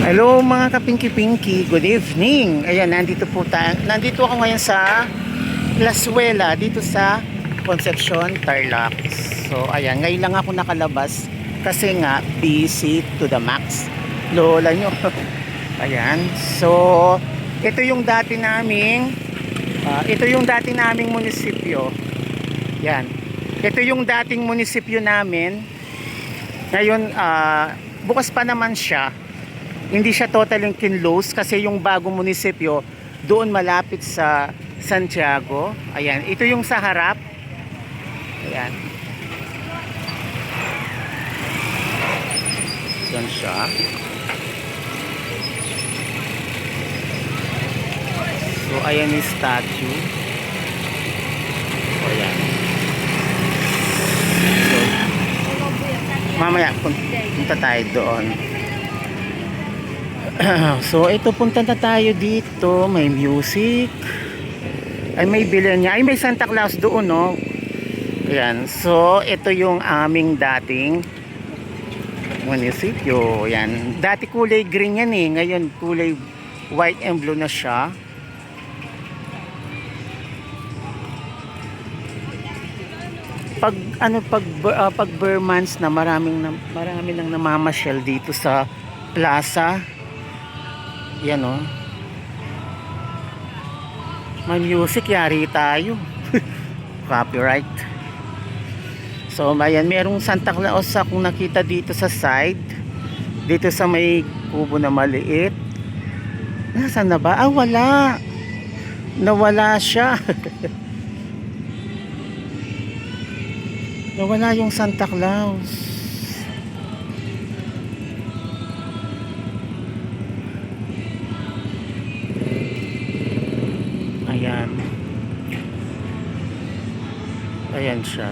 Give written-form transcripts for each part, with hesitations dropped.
Hello mga kapinki-pinky, good evening. Ayan, nandito ako ngayon sa Plazuela, dito sa Concepcion, Tarlac. So ayan, ngayon lang ako nakalabas kasi nga busy to the max. Lola nyo. Ayan, so ito yung dati naming munisipyo. Yan. Ito yung dating munisipyo namin. Ngayon, bukas pa naman siya. Hindi siya totally kinlose kasi yung bagong munisipyo doon malapit sa Santiago. Ayan, ito yung sa harap. Ayan. Yan siya. So ayan yung statue. So ayan. So mamaya punta tayo doon. So ito, punta na tayo dito. May music. Ay, may bilyan niya. Ay, may Santa Claus doon, no? Ayan. So ito yung aming dating munisipyo. Ayan. Dati kulay green yan eh. Ngayon kulay white and blue na siya. Pag Burmans na marami nang namamasyal dito sa plaza. Yan o. May music, yari tayo. Copyright. So ayan, merong Santa Claus akong nakita dito sa side. Dito sa may kubo na maliit. Nasaan na ba? Ah, wala. Nawala siya. Nawala yung Santa Claus. Ayan. Ayan siya.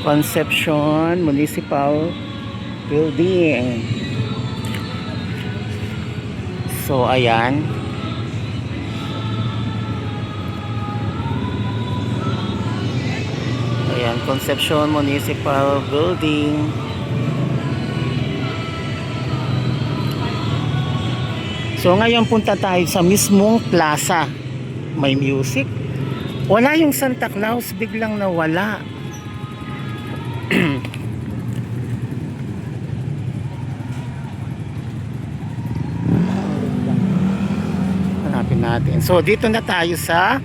Concepcion Municipal Building. So ayan. Ayan, Concepcion Municipal Building. So ngayon punta tayo sa mismong plaza. May music. Wala yung Santa Claus, biglang nawala. Hanapin natin. So dito na tayo sa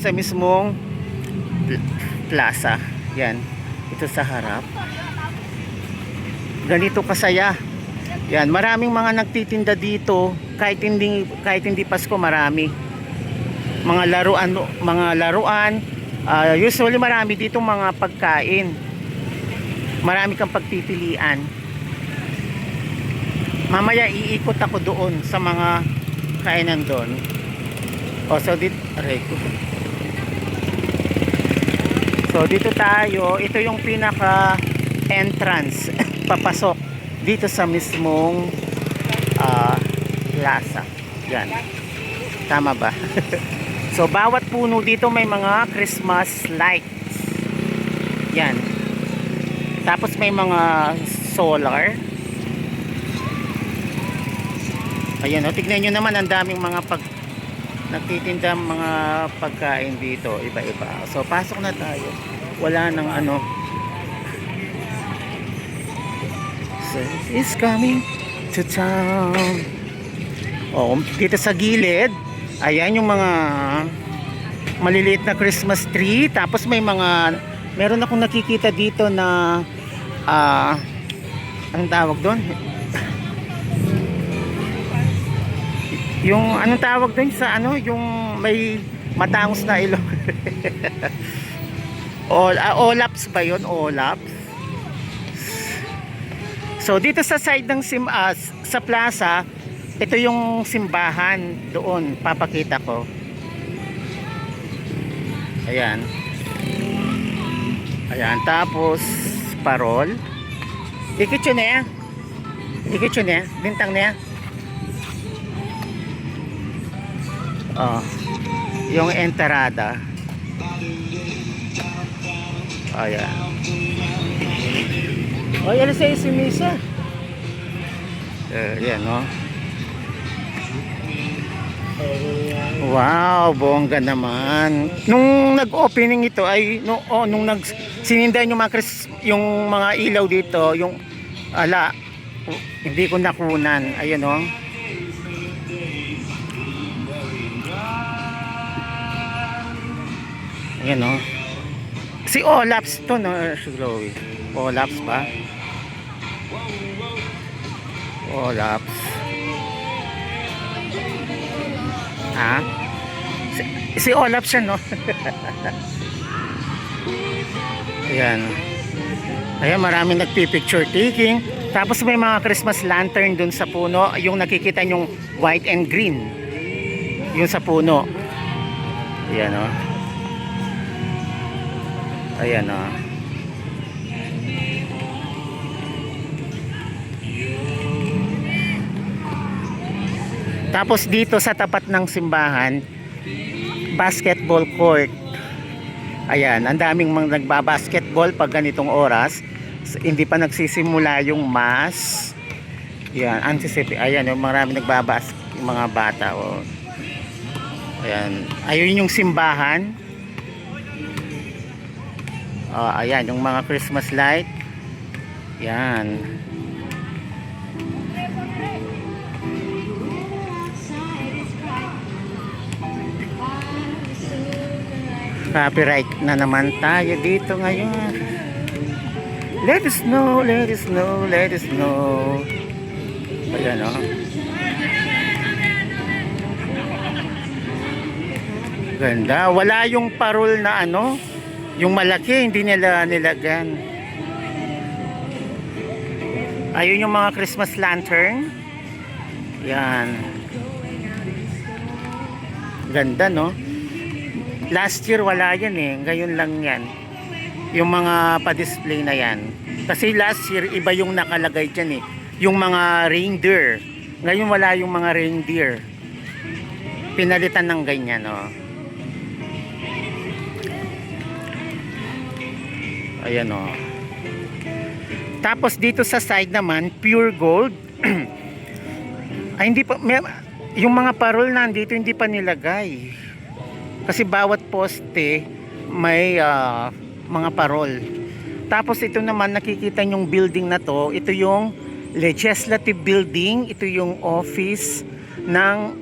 sa mismong plaza. Yan. Ito sa harap. Ganito kasaya. Yan, maraming mga nagtitinda dito, kahit hindi Pasko, marami. Mga laruan, usually marami dito mga pagkain. Marami kang pagpipilian. Mamaya iikot ako doon sa mga kainan doon. So dito tayo, ito yung pinaka entrance papasok dito sa mismong plaza. Yan. Tama ba? So bawat puno dito may mga Christmas lights. Yan. Tapos may mga solar. Ayan, tignan nyo naman, ang daming mga nagtitinda mga pagkain dito, iba-iba. So pasok na tayo. Wala nang ano. Is coming to town. Dito sa gilid, ayan yung mga maliliit na Christmas tree. Tapos meron akong nakikita dito na anong tawag doon? Yung anong tawag doon sa yung may matangos na ilong. Olaps ba yun? Olaps. So dito sa side ng sa plaza, ito yung simbahan doon, papakita ko. Ayan. Ayan, tapos parol. Ikit yun eh. Bintang niya. Yung entrada. Ayan. O, yan sa si Misa. Yan, no? Wow, bongga naman. Nung nag-opening ito ay nung sinindahan yung yung mga ilaw dito, yung ala, hindi ko nakunan. Ayun, oh. Ayan, oh. Si Olaps to, no, si Chloe. Olaps ba? Olaps. Ha? Si Olaf siya, no? Ayan. Ayan, maraming nagpipicture taking. Tapos may mga Christmas lantern dun sa puno. Yung nakikita yung white and green. Yung sa puno. Ayan, o. Ayan, o. Tapos dito sa tapat ng simbahan, basketball court. Ayan, ang daming mga nagbabasketball pag ganitong oras. Hindi pa nagsisimula yung mass. Ayan, ayan, yung marami yung mga bata. Oh. Ayan, ayun yung simbahan. Ayan, yung mga Christmas light. Ayan. Copyright na naman tayo dito ngayon. Let us know, let us know, let us know. Ayan, o. Ganda. Wala yung parol na ano, yung malaki, hindi nila nilagan. Ayun yung mga Christmas lantern. Yan. Ganda, no? Last year wala yan eh. Ngayon lang yan. Yung mga pa-display na yan. Kasi last year iba yung nakalagay dyan eh. Yung mga reindeer. Ngayon wala yung mga reindeer. Pinalitan ng ganyan, oh. Ayan, oh. Tapos dito sa side naman, pure gold. Ay, hindi pa, yung mga parol nandito hindi pa nilagay. Kasi bawat poste may mga parol. Tapos ito naman nakikita yung building na to, ito yung legislative building, ito yung office ng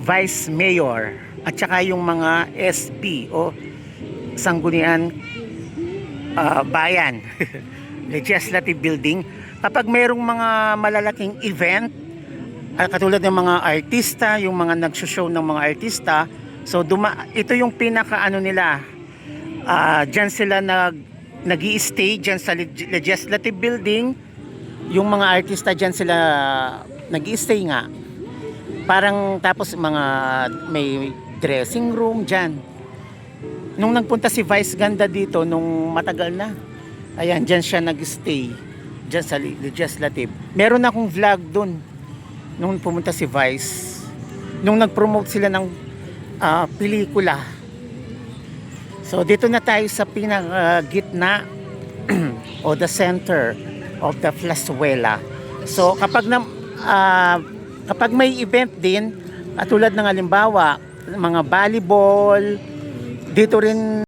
vice mayor at saka yung mga SP o sanggunian bayan. Legislative building. Kapag mayroong mga malalaking event, katulad ng mga artista, yung mga nagsushow ng mga artista, so ito yung pinaka ano nila, dyan sila nag-i-stay dyan sa legislative building. Yung mga artista dyan sila nag-i-stay nga, parang tapos mga may dressing room dyan. Nung nagpunta si Vice Ganda dito nung matagal na, ayan, dyan siya nag-stay dyan sa legislative. Meron akong vlog dun nung pumunta si Vice, nung nag-promote sila ng pelikula. So dito na tayo sa pinaka-gitna o the center of the Plazuela. So kapag may event din, tulad ng halimbawa mga volleyball, dito rin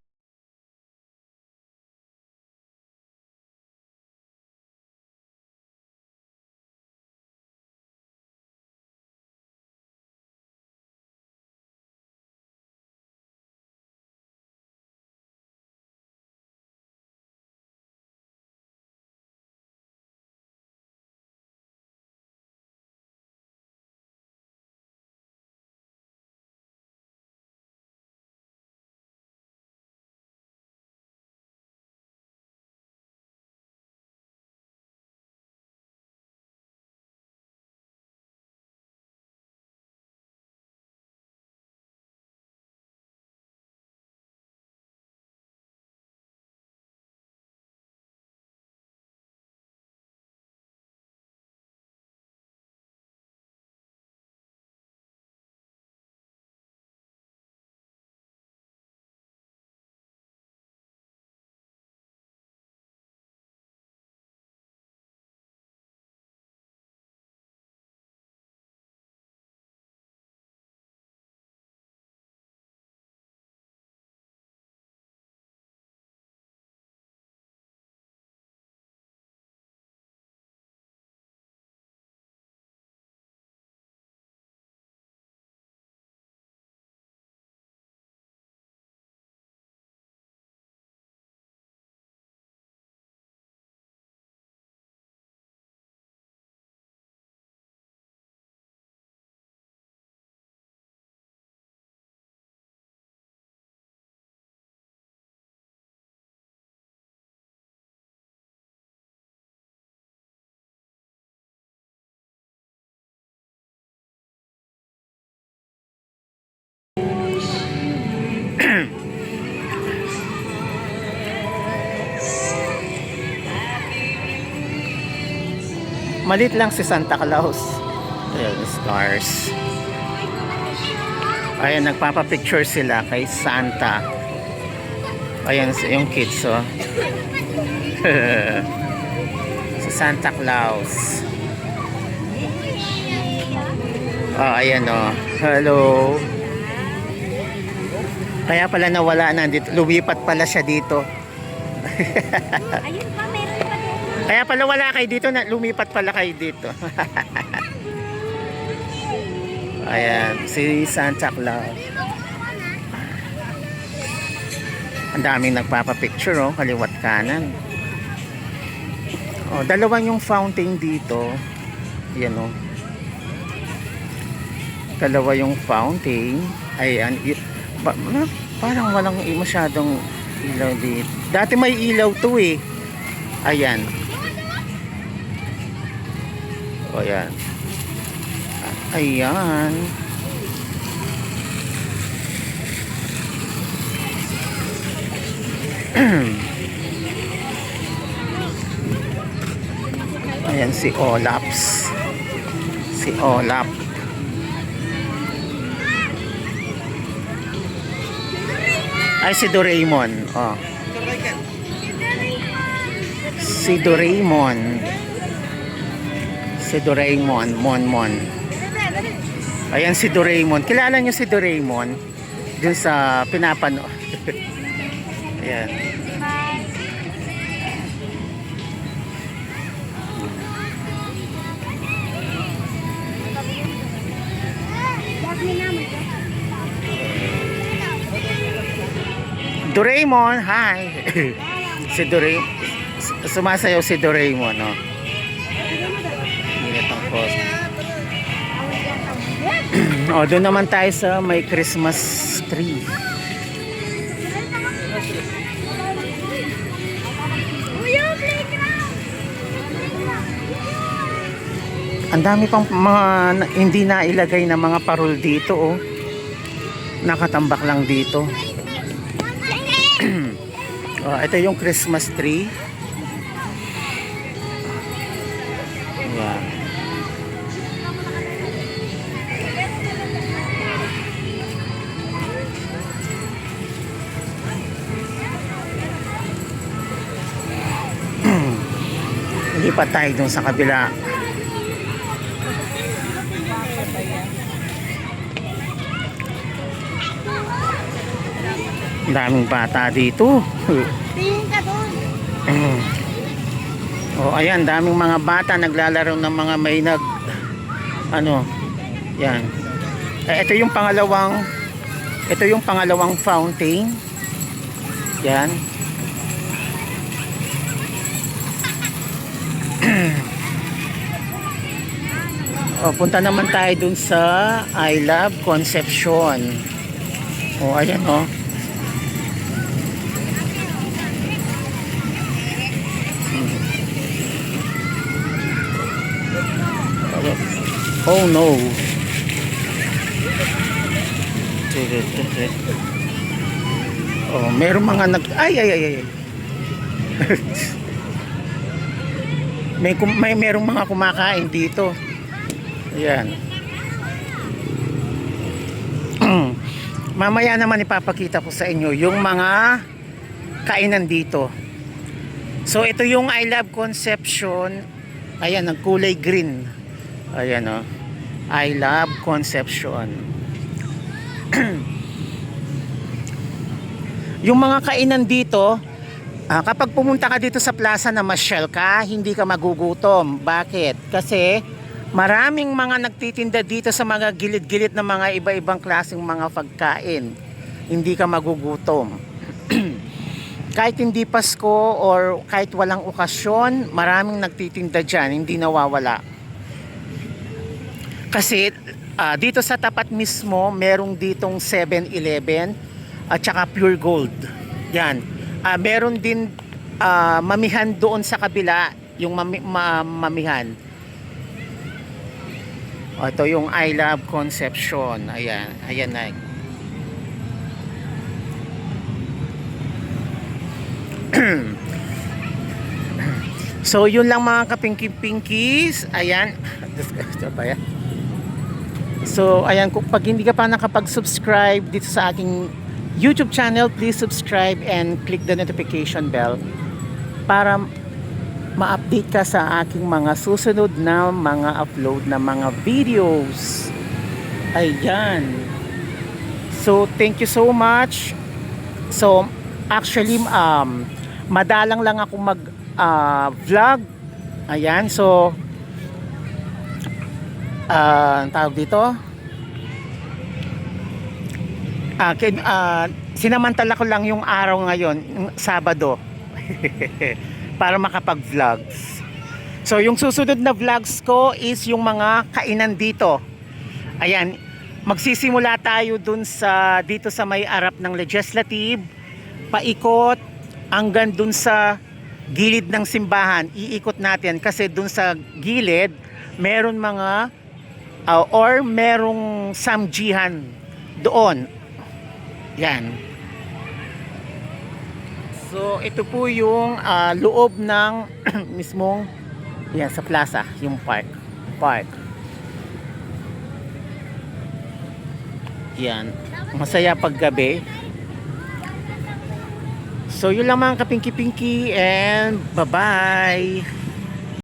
Malit lang si Santa Claus. Ayan, stars. Ayan, nagpapapicture sila kay Santa. Ayan, yung kids, oh. Si Santa Claus. Oh, ayan, oh. Hello. Kaya pala nawala na dito. Lumipat pala siya dito. Ayun pa, meron pa doon. Kaya pala wala kayo dito, na lumipat pala kayo dito. Ayan, si Santa Claus. Ang daming nagpapapicture, oh, kaliwat kanan. Oh, dalawa yung fountain dito. Ayan, oh. Dalawa yung fountain. Ayan, parang walang masyadong ilaw dito. Dati may ilaw to eh. Ayan. O yan. Ayan. Ayan si Olaps. Si Olap. Ay, si Doraemon. Oh. Si Doraemon. Si Doraemon. Mon. Ayan si Doraemon. Kilala niyo si Doraemon? Dun sa pinapanood. Ayan. Doraemon, hi. Si Doraemon. Sumasayaw si Doraemon, no? Ingat ang post. O, doon naman tayo sa may Christmas tree. Ang dami pang mga hindi na ilagay na mga parol dito, oh. Nakatambak lang dito. Oh, ito yung Christmas tree. Ayan. Lipat tayo dun sa kabila. Ang daming bata dito. Tingin ka doon. Oh, ayan, daming mga bata naglalaro ng mga may yan. Ito yung pangalawang fountain. Yan. Oh, punta naman tayo dun sa I Love Concepcion. Oh, ayan, oh. Oh no. Oh, merong mga ay. Merong mga kumakain dito. Ayan. Mamaya naman ipapakita ko sa inyo yung mga kainan dito. So ito yung I Love Concepcion. Ayan, ang kulay green. Ayan, oh. I Love Concepcion. Yung mga kainan dito, kapag pumunta ka dito sa plaza na masyal ka, hindi ka magugutom. Bakit? Kasi maraming mga nagtitinda dito sa mga gilid-gilid na mga iba-ibang klaseng mga pagkain. Hindi ka magugutom. Kahit hindi Pasko or kahit walang okasyon, maraming nagtitinda dyan, hindi nawawala. Kasi dito sa tapat mismo, merong ditong 7-Eleven at saka Pure Gold. Yan. Meron din mamihan doon sa kabila, yung mamihan. Ito yung I Love Concepcion. Ayan, ayan na. So yun lang mga kapinky-pinkies. Ayan. Ito ba yan? So ayan, kung pag hindi ka pa nakapag-subscribe dito sa aking YouTube channel, please subscribe and click the notification bell para ma-update ka sa aking mga susunod na mga upload na mga videos. Ayan. So thank you so much. So actually madalang lang ako mag vlog. Ayan, so ang tawag dito, sinamantala ko lang yung araw ngayon, yung Sabado, para makapag-vlogs. So yung susunod na vlogs ko is yung mga kainan dito. Ayan, magsisimula tayo dun sa dito sa may arap ng Legislative, paikot hanggang dun sa gilid ng simbahan. Iikot natin kasi dun sa gilid meron mga or merong samjihan doon. Yan. So ito po yung loob ng mismong yan sa plaza, yung park. Yan. Masaya pag gabi. So yun lang mga kapinky-pinky and bye-bye.